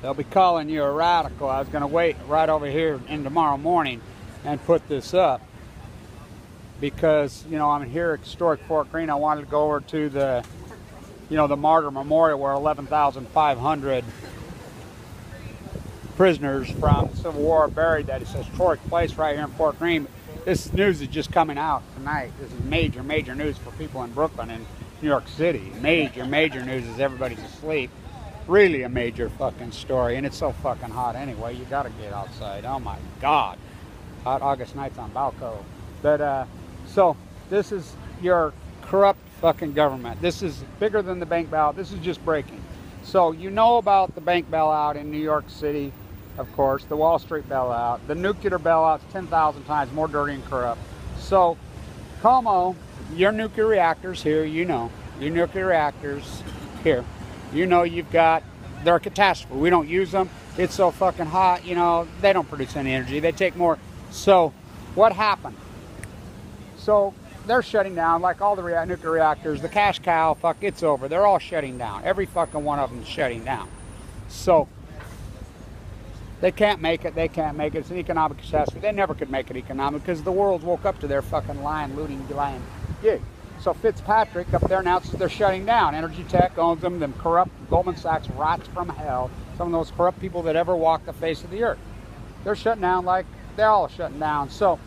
they'll be calling you a radical. I was going to wait right over here in tomorrow morning and put this up because, you know, I'm here at historic Fort Greene. I wanted to go over to the, you know, the Martyr Memorial where 11,500 prisoners from the Civil War are buried. That is a historic place right here in Fort Greene. This news is just coming out tonight. This is major, major news for people in Brooklyn and New York City. Major, major news as everybody's asleep. Really a major fucking story. And it's so fucking hot anyway. You gotta get outside. Oh my God. Hot August nights on Balco. But, so this is your corrupt fucking government. This is bigger than the bank bailout. This is just breaking. So you know about the bank bailout in New York City, of course, the Wall Street bailout, the nuclear bailout's 10,000 times more dirty and corrupt. So, Como, your nuclear reactors here, you know, your nuclear reactors here, you know you've got, they're a catastrophe. We don't use them. It's so fucking hot, you know, they don't produce any energy. They take more. So, what happened? So, they're shutting down, like all the nuclear reactors. The cash cow, fuck, it's over. They're all shutting down. Every fucking one of them is shutting down. So, they can't make it. They can't make it. It's an economic catastrophe. They never could make it economic because the world woke up to their fucking lying, looting, lying gig. So Fitzpatrick up there announces they're shutting down. Energy Tech owns them corrupt Goldman Sachs rats from hell. Some of those corrupt people that ever walked the face of the earth. They're shutting down like they're all shutting down. So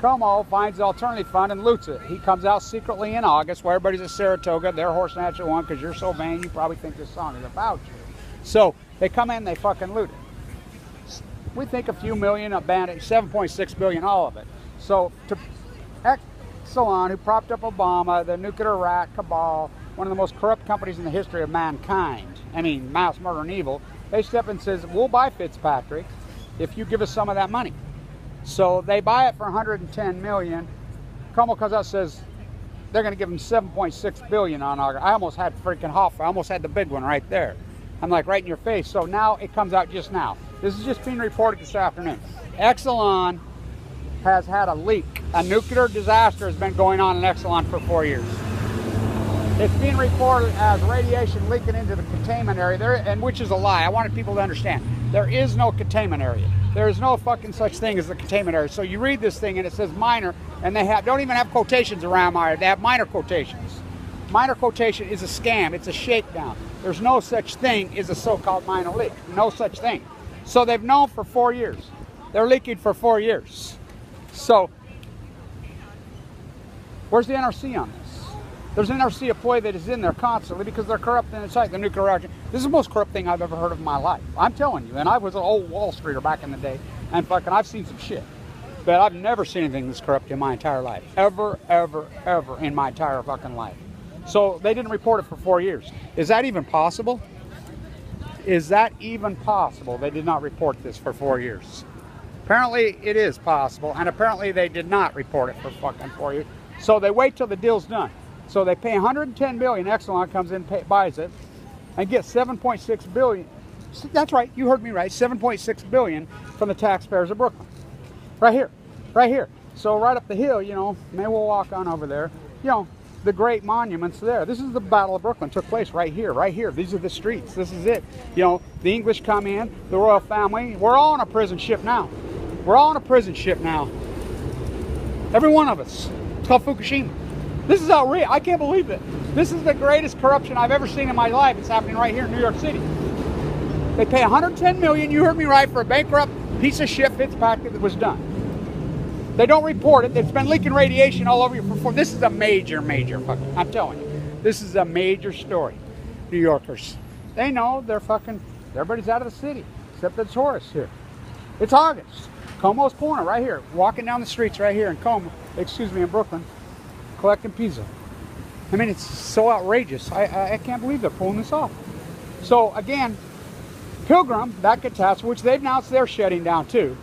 Como finds the alternative fund and loots it. He comes out secretly in August where everybody's at Saratoga. They're horse snatch at one because you're so vain you probably think this song is about you. So they come in, they fucking loot it. We think a few million, a bandit, 7.6 billion, all of it. So to Exelon, who propped up Obama, the nuclear rat cabal, one of the most corrupt companies in the history of mankind, I mean mass murder and evil, they step in and says, we'll buy Fitzpatrick if you give us some of that money. So they buy it for 110 million. Como comes out and says they're going to give him 7.6 billion on August. I almost had freaking Hoffa. I almost had the big one right there. I'm like right in your face. So now it comes out just now. This is just being reported this afternoon. Exelon has had a leak. A nuclear disaster has been going on in Exelon for 4 years. It's being reported as radiation leaking into the containment area there, and which is a lie. I wanted people to understand. There is no containment area. There is no fucking such thing as the containment area. So you read this thing and it says minor, and they don't even have quotations around minor. They have minor quotations. Minor quotation is a scam. It's a shakedown. There's no such thing as a so-called minor leak. No such thing. So they've known for 4 years. They're leaking for 4 years. So, where's the NRC on this? There's an NRC employee that is in there constantly because they're corrupt and it's like the nuclear reactor. This is the most corrupt thing I've ever heard of in my life. I'm telling you. And I was an old Wall Streeter back in the day. And fucking, I've seen some shit. But I've never seen anything this corrupt in my entire life. Ever, ever, ever in my entire fucking life. So, they didn't report it for 4 years. Is that even possible? Is that even possible? They did not report this for 4 years. Apparently it is possible, and apparently they did not report it for fucking 4 years. So they wait till the deal's done. So they pay 110 billion. Exelon comes in, buys it, and gets 7.6 billion. That's right, you heard me right. 7.6 billion from the taxpayers of Brooklyn. Right here, right here. So right up the hill, you know, maybe we'll walk on over there. You know, the great monuments there. This is the Battle of Brooklyn. Took place right here, right here. These are the streets. This is it. You know, the English come in, the royal family. We're all on a prison ship now. We're all on a prison ship now. Every one of us. It's called Fukushima. This is outrageous. I can't believe it. This is the greatest corruption I've ever seen in my life. It's happening right here in New York City. They pay 110 million, you heard me right, for a bankrupt piece of shit Fitzpatrick that was done. They don't report it. It's been leaking radiation all over you for this is a major, major fucking, I'm telling you. This is a major story. New Yorkers. They know they're fucking, everybody's out of the city, except the tourists here. It's August. Como's Corner, right here. Walking down the streets right here in Como, excuse me, in Brooklyn, collecting pizza. I mean, it's so outrageous. I can't believe they're pulling this off. So, again, Pilgrim, that catastrophe, which they've announced they're shutting down too.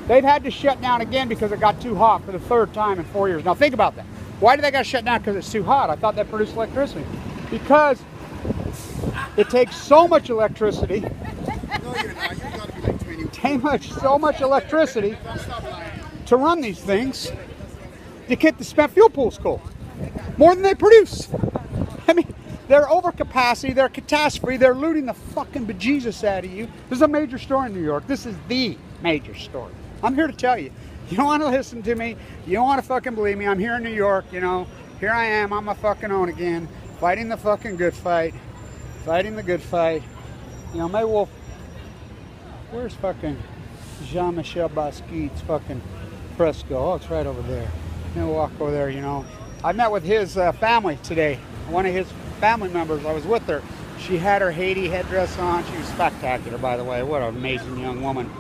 They've had to shut down again because it got too hot for the 3rd time in 4 years. Now think about that. Why do they got to shut down? Because it's too hot. I thought that produced electricity. Because it takes so much electricity. No, you're not. You got to be like 20. So much electricity to run these things to keep the spent fuel pools cold. More than they produce. I mean, They're over capacity, they're catastrophe, they're looting the fucking bejesus out of you. This is a major story in New York. This is the major story. I'm here to tell you. You don't want to listen to me. You don't want to fucking believe me. I'm here in New York, you know. Here I am on my fucking own again. Fighting the fucking good fight. Fighting the good fight. You know, maybe we'll... Where's fucking Jean-Michel Basquiat's fucking fresco? Oh, it's right over there. Maybe we'll walk over there, you know. I met with his family today. One of his family members, I was with her. She had her Haiti headdress on. She was spectacular, by the way. What an amazing young woman.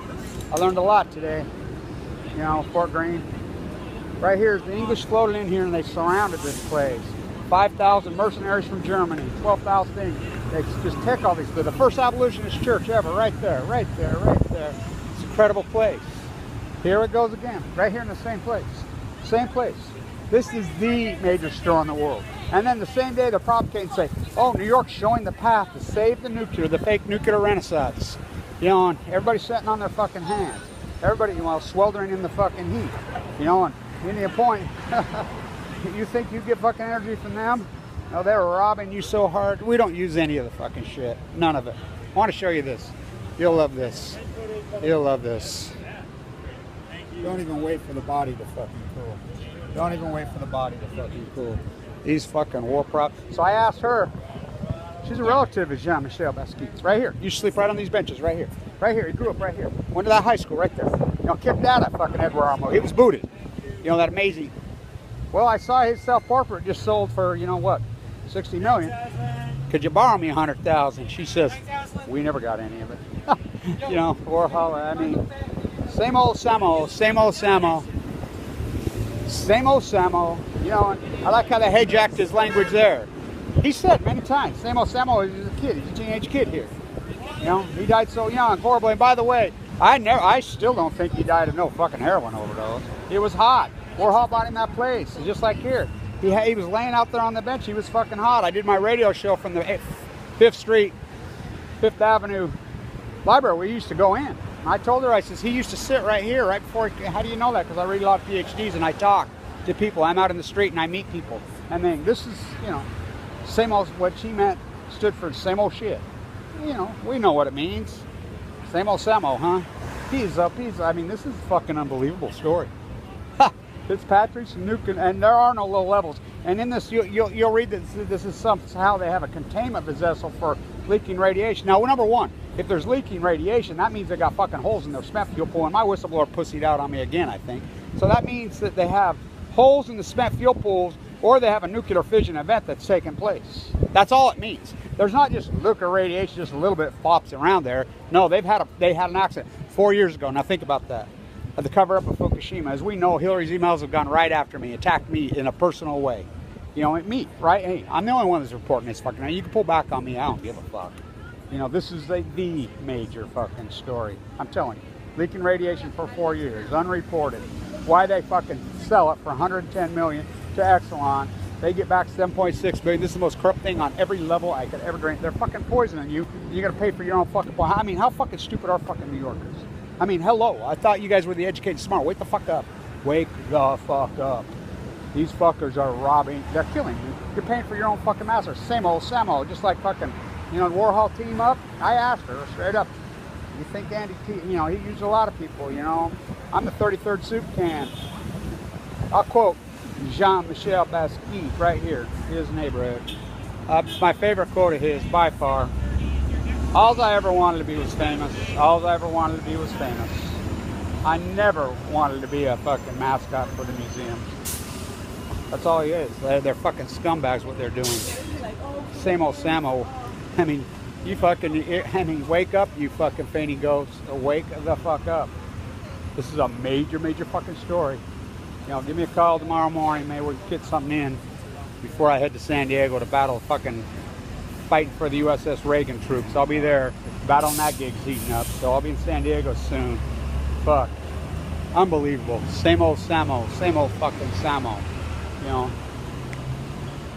I learned a lot today. You know, Fort Greene. Right here, the English floated in here and they surrounded this place. 5,000 mercenaries from Germany, 12,000 things. They just take all these. The first abolitionist church ever, right there, right there, right there. It's an incredible place. Here it goes again, right here in the same place. Same place. This is the major store in the world. And then the same day, they're propagating and say, oh, New York's showing the path to save the nuclear, the fake nuclear renaissance. You know, and everybody's sitting on their fucking hands. Everybody, you know, sweltering in the fucking heat. You know, and any point, you think you get fucking energy from them? No, they're robbing you so hard. We don't use any of the fucking shit. None of it. I want to show you this. You'll love this. You'll love this. Don't even wait for the body to fucking cool. Don't even wait for the body to fucking cool. These fucking war props. So I asked her, she's a relative of Jean-Michel Basquiat's. Right here. You sleep right on these benches right here. Right here. He grew up right here. Went to that high school right there. You know, kicked out of fucking Edward Armo. He was booted. You know, that amazing. Well, I saw his self-portrait just sold for, you know what, 60 million. Could you borrow me 100,000? She says, we never got any of it. You know, Warhol, I mean, same old Samo, same old Samo. Same old Samo. You know, I like how they hijacked his language there. He said many times, same old Samo is a kid. He's a teenage kid here. You know, he died so young, horribly. And by the way, I still don't think he died of no fucking heroin overdose. It was hot. Warhol bought him that place. It's just like here. He was laying out there on the bench. He was fucking hot. I did my radio show from the 5th Street, 5th Avenue library where we used to go in. And I told her, I says, he used to sit right here, right before, how do you know that? Because I read a lot of PhDs and I talk to people. I'm out in the street and I meet people. And then this is, you know, same old, what she meant stood for same old shit. You know, we know what it means. Same old Samo, huh? He's up, I mean, this is a fucking unbelievable story. Fitzpatrick's nuking, and there are no low levels. And in this, you'll read that this is somehow they have a containment vessel for leaking radiation. Now, number one, if there's leaking radiation, that means they got fucking holes in their spent fuel pool. And my whistleblower pussied out on me again, I think. So that means that they have holes in the spent fuel pools, or they have a nuclear fission event that's taking place. That's all it means. There's not just nuclear radiation, just a little bit flops around there. No, they had an accident 4 years ago. Now think about that. The cover-up of Fukushima. As we know, Hillary's emails have gone right after me, attacked me in a personal way. You know, me, right? Hey, I'm the only one that's reporting this fucking. Now you can pull back on me. I don't give a fuck. You know, this is the major fucking story. I'm telling you, leaking radiation for 4 years, unreported. Why they fucking sell it for 110 million to Exelon? They get back 7.6 billion. This is the most corrupt thing on every level I could ever drink. They're fucking poisoning you. You got to pay for your own fucking. I mean, how fucking stupid are fucking New Yorkers? I mean, hello. I thought you guys were the educated smart. Wake the fuck up. Wake the fuck up. These fuckers are robbing. They're killing you. You're paying for your own fucking master. Same old Samo. Just like fucking, you know, Warhol team up. I asked her straight up. You think Andy T, you know, he used a lot of people, you know. I'm the 33rd soup can. I'll quote Jean-Michel Basquiat right here. His neighborhood. My favorite quote of his by far. All I ever wanted to be was famous. All I ever wanted to be was famous. I never wanted to be a fucking mascot for the museum. That's all he is. They're fucking scumbags what they're doing. Same old Samo. I mean, you fucking, wake up, you fucking fainting ghosts. Wake the fuck up. This is a major, major fucking story. You know, give me a call tomorrow morning. Maybe we can get something in before I head to San Diego to battle fucking fighting for the USS Reagan troops. I'll be there. Battling that gig's heating up. So I'll be in San Diego soon. Fuck. Unbelievable. Same old Samo. Same old fucking Samo. You know.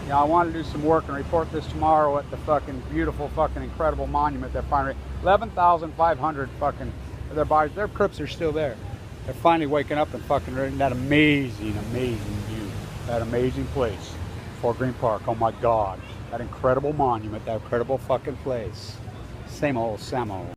Yeah, I want to do some work and report this tomorrow at the fucking beautiful fucking incredible monument they're finally 11,500 fucking their bodies. Their crypts are still there. They're finally waking up and fucking that amazing, amazing view. That amazing place. Fort Greene Park. Oh my God. That incredible monument, that incredible fucking place. Same old.